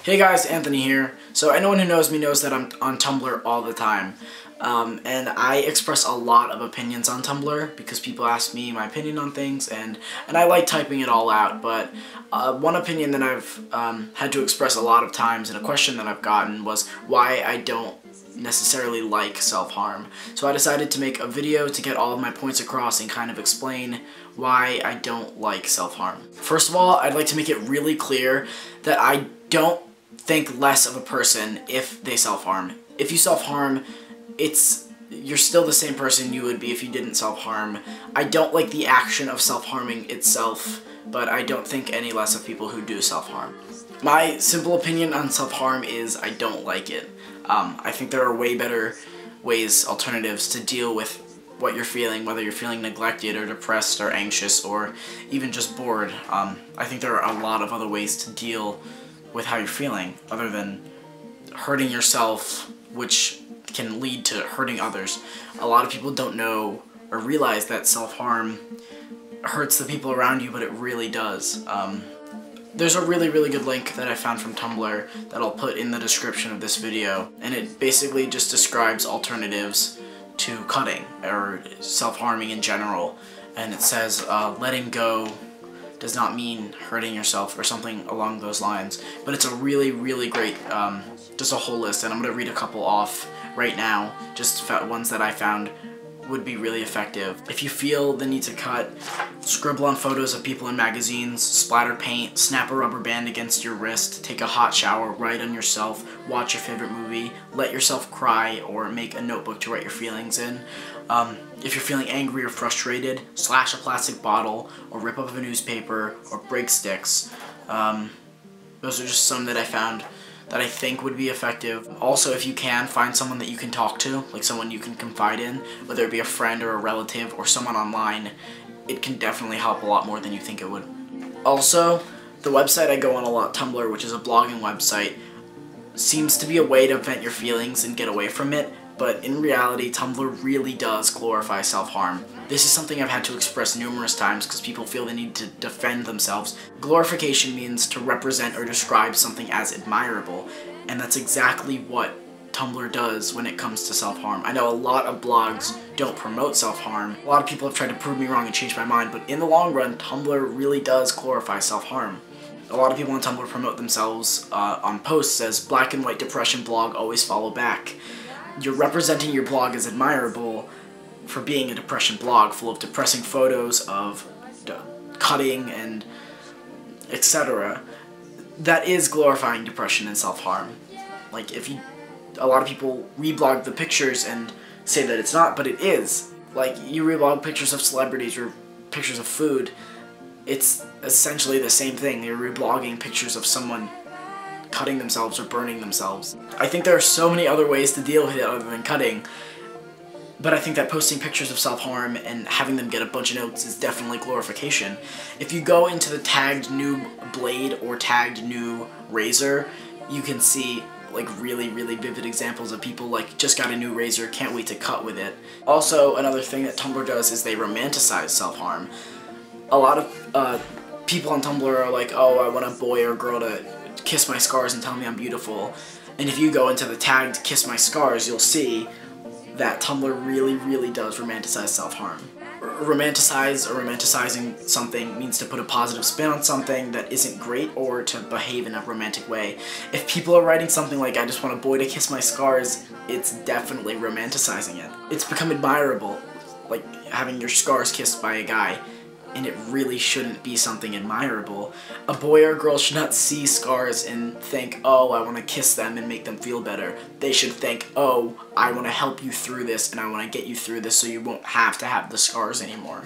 Hey guys, Anthony here. So anyone who knows me knows that I'm on Tumblr all the time. And I express a lot of opinions on Tumblr because people ask me my opinion on things, and I like typing it all out. But one opinion that I've had to express a lot of times, and a question that I've gotten, was why I don't necessarily like self-harm. So I decided to make a video to get all of my points across and kind of explain why I don't like self-harm. First of all, I'd like to make it really clear that I don't think less of a person if they self-harm. If you self-harm, you're still the same person you would be if you didn't self-harm. I don't like the action of self-harming itself, but I don't think any less of people who do self-harm. My simple opinion on self-harm is I don't like it. I think there are way better ways, alternatives, to deal with what you're feeling, whether you're feeling neglected or depressed or anxious or even just bored. I think there are a lot of other ways to deal with how you're feeling other than hurting yourself, which can lead to hurting others. A lot of people don't know or realize that self-harm hurts the people around you, but it really does. There's a really good link that I found from Tumblr that I'll put in the description of this video, and it basically just describes alternatives to cutting or self-harming in general, and it says letting go does not mean hurting yourself or something along those lines, but it's a really great, just a whole list, and I'm going to read a couple off right now, just ones that I found would be really effective. If you feel the need to cut, scribble on photos of people in magazines, splatter paint, snap a rubber band against your wrist, take a hot shower, write on yourself, watch your favorite movie, let yourself cry, or make a notebook to write your feelings in. If you're feeling angry or frustrated, slash a plastic bottle, or rip up a newspaper, or break sticks. Those are just some that I found that I think would be effective. Also, if you can, find someone that you can talk to, like someone you can confide in, whether it be a friend or a relative or someone online. It can definitely help a lot more than you think it would. Also, the website I go on a lot, Tumblr, which is a blogging website, seems to be a way to vent your feelings and get away from it, but in reality, Tumblr really does glorify self-harm. This is something I've had to express numerous times because people feel the need to defend themselves. Glorification means to represent or describe something as admirable, and that's exactly what Tumblr does when it comes to self-harm. I know a lot of blogs don't promote self-harm. A lot of people have tried to prove me wrong and change my mind, but in the long run, Tumblr really does glorify self-harm. A lot of people on Tumblr promote themselves on posts as black and white depression blog, always follow back. You're representing your blog as admirable for being a depression blog full of depressing photos of cutting and etc. That is glorifying depression and self-harm. Like, a lot of people reblog the pictures and say that it's not, but it is. Like, you reblog pictures of celebrities or pictures of food, it's essentially the same thing. You're reblogging pictures of someone cutting themselves or burning themselves. I think there are so many other ways to deal with it other than cutting, but I think that posting pictures of self-harm and having them get a bunch of notes is definitely glorification. If you go into the tagged new blade or tagged new razor, you can see like really vivid examples of people like, just got a new razor, can't wait to cut with it. Also, another thing that Tumblr does is they romanticize self-harm. A lot of people on Tumblr are like, oh, I want a boy or girl to kiss my scars and tell me I'm beautiful. And if you go into the tagged kiss my scars, you'll see that Tumblr really does romanticize self-harm. Romanticizing something means to put a positive spin on something that isn't great or to behave in a romantic way. If people are writing something like, I just want a boy to kiss my scars, it's definitely romanticizing it. It's become admirable, like having your scars kissed by a guy, and it really shouldn't be something admirable. A boy or girl should not see scars and think, oh, I want to kiss them and make them feel better. They should think, oh, I want to help you through this and I want to get you through this so you won't have to have the scars anymore.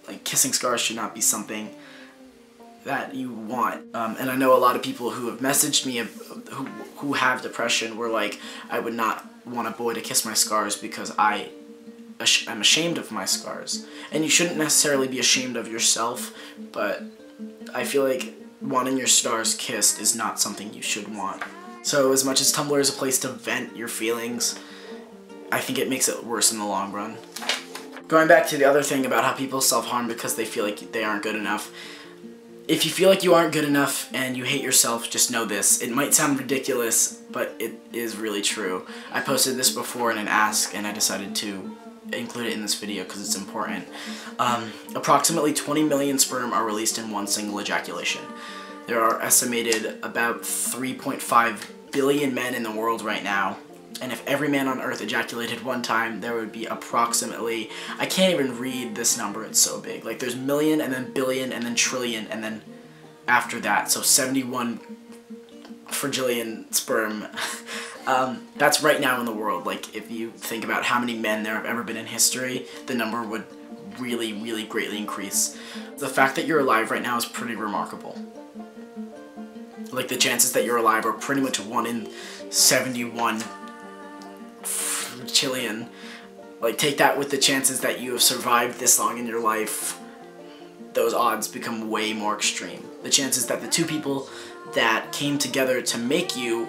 Like, kissing scars should not be something that you want. And I know a lot of people who have messaged me who have depression were like, I would not want a boy to kiss my scars because I'm ashamed of my scars. And you shouldn't necessarily be ashamed of yourself, but I feel like wanting your scars kissed is not something you should want. So as much as Tumblr is a place to vent your feelings, I think it makes it worse in the long run. Going back to the other thing about how people self-harm because they feel like they aren't good enough, If you feel like you aren't good enough and you hate yourself, just know this. It might sound ridiculous, but it is really true. I posted this before in an ask, and I decided to include it in this video because it's important. Approximately 20 million sperm are released in one single ejaculation. There are estimated about 3.5 billion men in the world right now. And if every man on Earth ejaculated one time, there would be approximately, I can't even read this number, it's so big. Like there's million, and then billion, and then trillion, and then after that, so 71 fragillion sperm. That's right now in the world. Like if you think about how many men there have ever been in history, the number would really, really greatly increase. The fact that you're alive right now is pretty remarkable. Like the chances that you're alive are pretty much 1 in 71 trillion. Like take that with the chances that you have survived this long in your life, those odds become way more extreme. The chances that the two people that came together to make you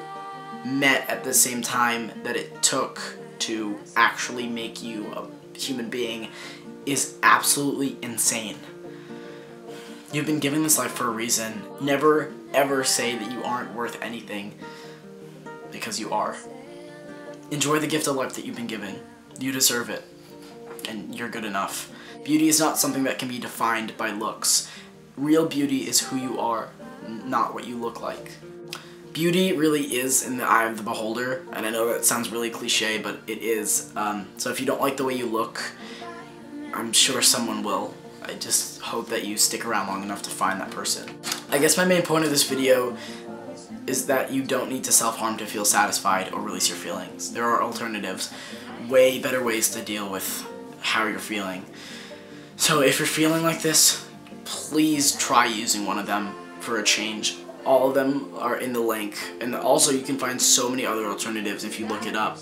met at the same time that it took to actually make you a human being is absolutely insane. You've been given this life for a reason. Never ever say that you aren't worth anything, because you are. Enjoy the gift of life that you've been given. You deserve it, and you're good enough. Beauty is not something that can be defined by looks. Real beauty is who you are, not what you look like. Beauty really is in the eye of the beholder, and I know that sounds really cliche, but it is. So if you don't like the way you look, I'm sure someone will. I just hope that you stick around long enough to find that person. I guess my main point of this video is that you don't need to self-harm to feel satisfied or release your feelings. There are alternatives, way better ways to deal with how you're feeling. So if you're feeling like this, please try using one of them for a change. All of them are in the link, and also you can find so many other alternatives if you look it up.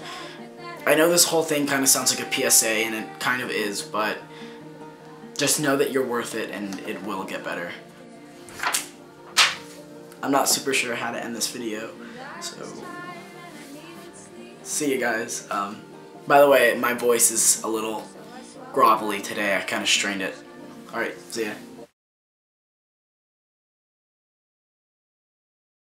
I know this whole thing kind of sounds like a PSA, and it kind of is, but just know that you're worth it and it will get better. I'm not super sure how to end this video, so see you guys. By the way, my voice is a little grovelly today. I kind of strained it. Alright, see ya.